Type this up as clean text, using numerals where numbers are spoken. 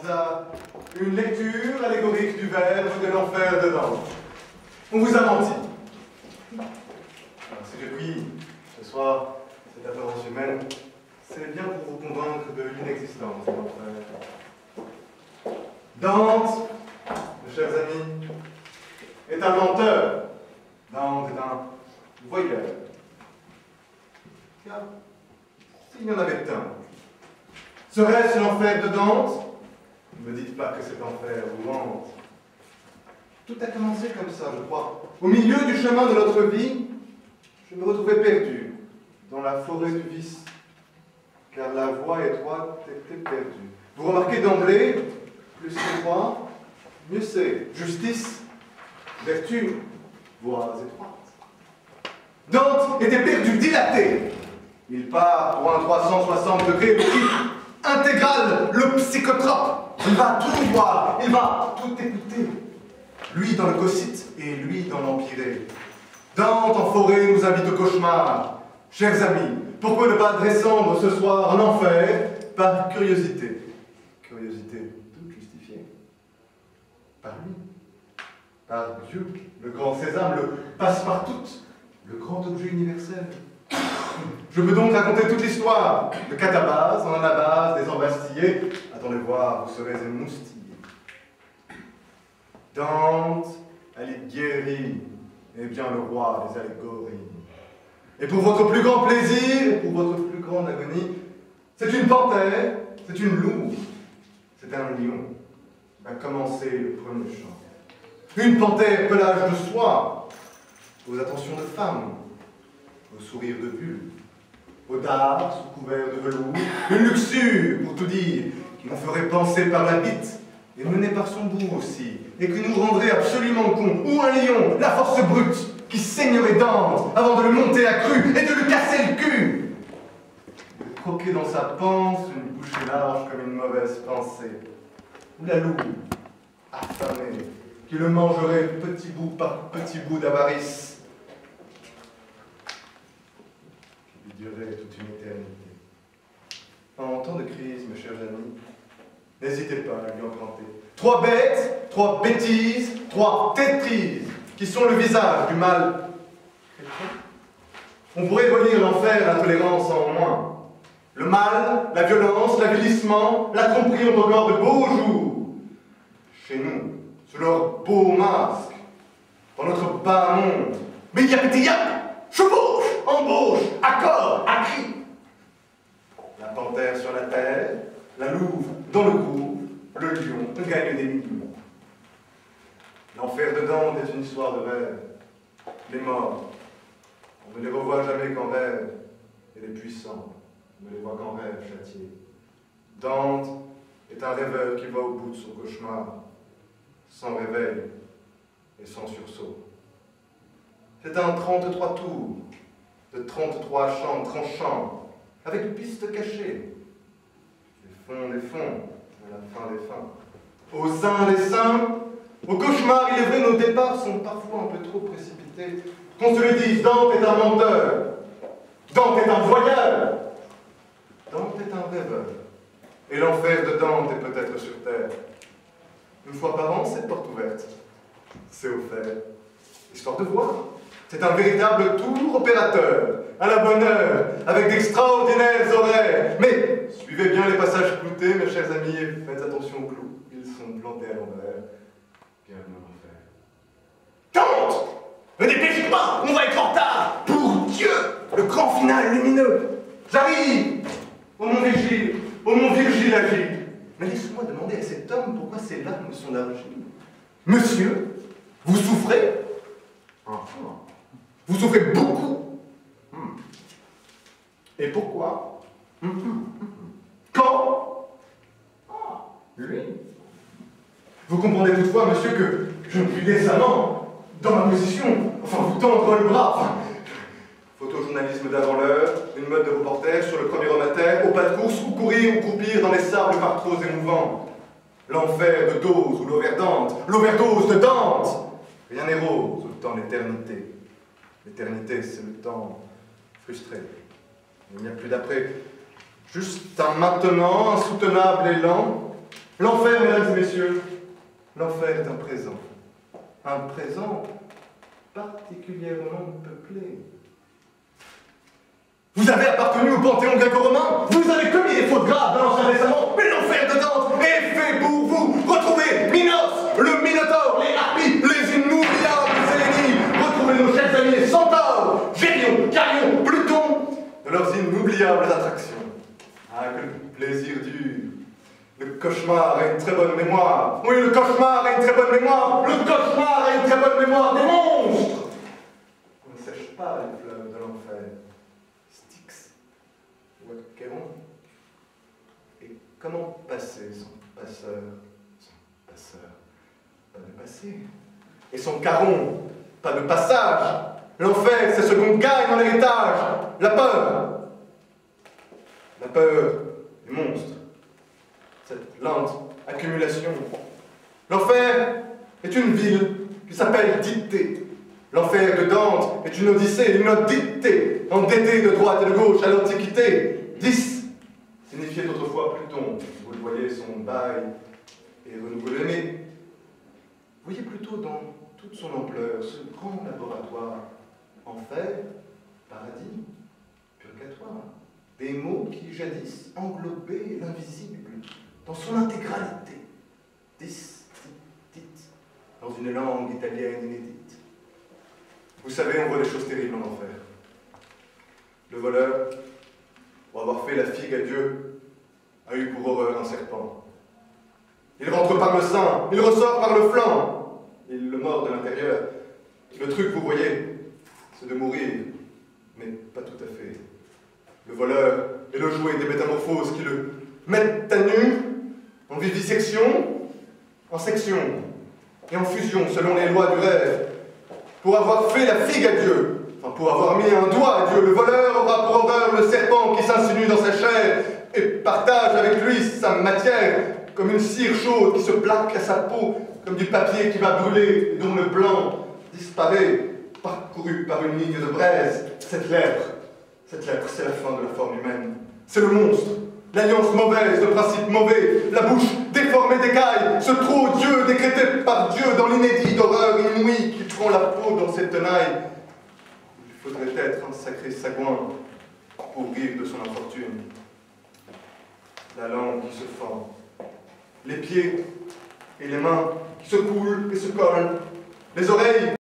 Pisa, une lecture allégorique du verbe de l'enfer de Dante. On vous a menti. Alors, si j'ai pris ce soir cette apparence humaine, c'est bien pour vous convaincre de l'inexistence de l'enfer. Dante, mes chers amis, est un menteur. Dante est un voyeur. Car s'il y en avait un, serait-ce l'enfer de Dante? Ne me dites pas que cet enfer vous hante. Tout a commencé comme ça, je crois. Au milieu du chemin de notre vie, je me retrouvais perdu dans la forêt du vice, car la voie étroite était perdue. Vous remarquez d'emblée, plus c'est étroit, mieux c'est. Justice, vertu, voies étroites. Dante était perdu, dilaté. Il part pour un 360 degrés, le type intégral, le psychotrope. Il va tout voir, il va tout écouter. Lui dans le Cocyte et lui dans l'Empyrée. Dante en forêt nous invite au cauchemar. Chers amis, pourquoi ne pas descendre ce soir en enfer par curiosité? Curiosité toute justifiée. Par lui. Par Dieu, le grand sésame, le passe-partout, le grand objet universel. Je peux donc raconter toute l'histoire de Catabase, en Anabase, des embastillés. Attendez voir, vous serez émoustillés. Dante, Alighieri, est bien le roi des allégories. Et pour votre plus grand plaisir, et pour votre plus grande agonie, c'est une panthère, c'est une louve, c'est un lion. Va commencer le premier chant. Une panthère pelage de soie, aux attentions de femmes, au sourire de bulle, au dard sous couvert de velours, une luxure, pour tout dire, qui nous ferait penser par la bite, et mener par son bout aussi, et qui nous rendrait absolument con, ou un lion, la force brute, qui saignerait Dante avant de le monter à cru et de lui casser le cul. De croquer dans sa panse une bouchée large comme une mauvaise pensée. Ou la louve, affamée, qui le mangerait petit bout par petit bout d'avarice, qui lui durerait toute une éternité. En temps de crise, mes chers amis, n'hésitez pas à lui emprunter 3 bêtes, 3 bêtises, 3 tétrises, qui sont le visage du mal. On pourrait relire l'enfer à l'intolérance en moins. Le mal, la violence, l'avilissement, la tromperie ont encore de beaux jours. Chez nous, sous leur beau masque, dans notre bas monde, mais il y a petit yap, chevauche, embauche, accord, à cri. La panthère sur la terre, la louve dans le cours, le lion gagne des millions. L'enfer de Dante est une histoire de rêve. Les morts, on ne les revoit jamais qu'en rêve, et les puissants, on ne les voit qu'en rêve châtiés. Dante est un rêveur qui va au bout de son cauchemar, sans réveil et sans sursaut. C'est un 33 tours, de 33 chants tranchants, avec pistes cachées. Des fonds, à la fin des fins. Au sein des saints, au cauchemar, il est vrai, nos départs sont parfois un peu trop précipités. Qu'on se le dise, Dante est un menteur, Dante est un voyeur, Dante est un rêveur. Et l'enfer de Dante est peut-être sur terre. Une fois par an, cette porte ouverte. C'est offert. Histoire de voir. C'est un véritable tour opérateur, à la bonne heure, avec d'extraordinaires horaires. Mais suivez bien les passages cloutés, mes chers amis, et faites attention aux clous. Ils sont plantés à l'envers. Bienvenue en enfer. Dante! Ne dépêche-toi, on va être en retard! Pour Dieu! Le grand final lumineux! J'arrive! Ô mon Virgile agile! Mais laisse-moi demander à cet homme pourquoi ses larmes sont d'argile. Monsieur, vous souffrez? Vous souffrez beaucoup? Et pourquoi? Quand? Lui. Vous comprenez toutefois, monsieur, que je ne puis décemment, dans ma position, vous tendre le bras. Photojournalisme d'avant l'heure, une mode de reporter sur le premier homme à terre, au pas de course, ou courir ou croupir dans les sables par trop émouvants. L'enfer de dose ou l'overdose de Dante. Rien n'est rose au temps de l'éternité. L'éternité, c'est le temps frustré. Il n'y a plus d'après. Juste un maintenant, insoutenable élan, L'enfer, mesdames et messieurs, l'enfer est un présent. Un présent particulièrement peuplé. Vous avez appartenu au panthéon gréco-romain, vous avez commis des fautes graves dans l'Ancien Testament, mais l'enfer de Dante est fait pour vous. Retrouvez Minos, le Minotaure, les harpies, les inoubliables Sélénies. Retrouvez nos chers amis les centaures, Gérion, Carion, Pluton, de leurs inoubliables attractions. Ah, que le plaisir dure. Le cauchemar a une très bonne mémoire. Oui, le cauchemar a une très bonne mémoire. Le cauchemar a une très bonne mémoire des monstres. On ne sèche pas les fleuves de l'enfer. Styx ou Achéron. Et comment passer son passeur? Son passeur, pas de passé. Et son caron, pas de passage. L'enfer, c'est ce qu'on gagne en héritage. La peur. La peur des monstres. Cette lente accumulation. L'enfer est une ville qui s'appelle Dictée. L'enfer de Dante est une odyssée, une odyssée, endettée de droite et de gauche à l'Antiquité. 10 signifiait autrefois Pluton. Vous le voyez, son bail est renouvelé. Mais voyez plutôt dans toute son ampleur ce grand laboratoire. Enfer, paradis, purgatoire. Des mots qui jadis englobaient l'invisible dans son intégralité. Dis, dit, dans une langue italienne inédite. Vous savez, on voit des choses terribles en enfer. Le voleur, pour avoir fait la figue à Dieu, a eu pour horreur un serpent. Il rentre par le sein, il ressort par le flanc. Il le mord de l'intérieur. Le truc, vous voyez, c'est de mourir, mais pas tout à fait. Le voleur est le jouet des métamorphoses qui le mettent à nu, en vivisection, en section et en fusion selon les lois du rêve. Pour avoir fait la figue à Dieu, enfin pour avoir mis un doigt à Dieu, le voleur aura pour horreur le serpent qui s'insinue dans sa chair et partage avec lui sa matière comme une cire chaude qui se plaque à sa peau, comme du papier qui va brûler et dont le blanc disparaît, parcouru par une ligne de braise. Cette lèpre, c'est la fin de la forme humaine. C'est le monstre. L'alliance mauvaise, le principe mauvais, la bouche déformée d'écailles, ce trop Dieu décrété par Dieu dans l'inédit d'horreur inouïe qui prend la peau dans ses tenailles. Il faudrait être un sacré sagouin pour rire de son infortune. La langue qui se fend, les pieds et les mains qui se coulent et se collent, les oreilles